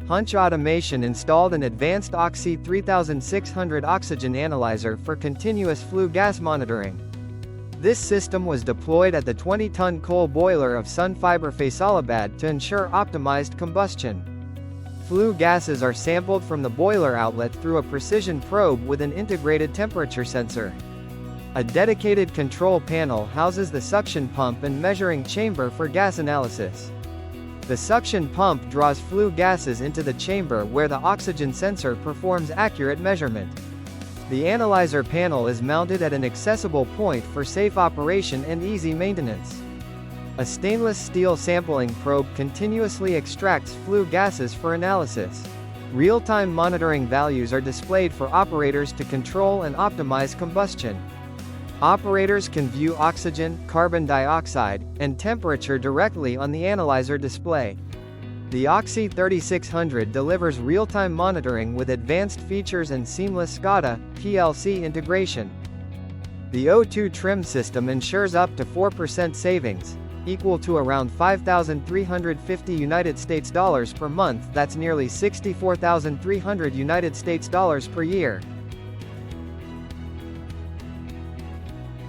HUNCH Automation installed an advanced Oxy 3600 oxygen analyzer for continuous flue gas monitoring. This system was deployed at the 20-ton coal boiler of Sun Fiber Faisalabad to ensure optimized combustion. Flue gases are sampled from the boiler outlet through a precision probe with an integrated temperature sensor. A dedicated control panel houses the suction pump and measuring chamber for gas analysis. The suction pump draws flue gases into the chamber where the oxygen sensor performs accurate measurement. The analyzer panel is mounted at an accessible point for safe operation and easy maintenance. A stainless steel sampling probe continuously extracts flue gases for analysis. Real-time monitoring values are displayed for operators to control and optimize combustion. Operators can view oxygen, carbon dioxide, and temperature directly on the analyzer display. The Oxy 3600 delivers real-time monitoring with advanced features and seamless SCADA, PLC integration. The O2 trim system ensures up to 4% savings, equal to around $5,350 US per month. That's nearly $64,300 US per year.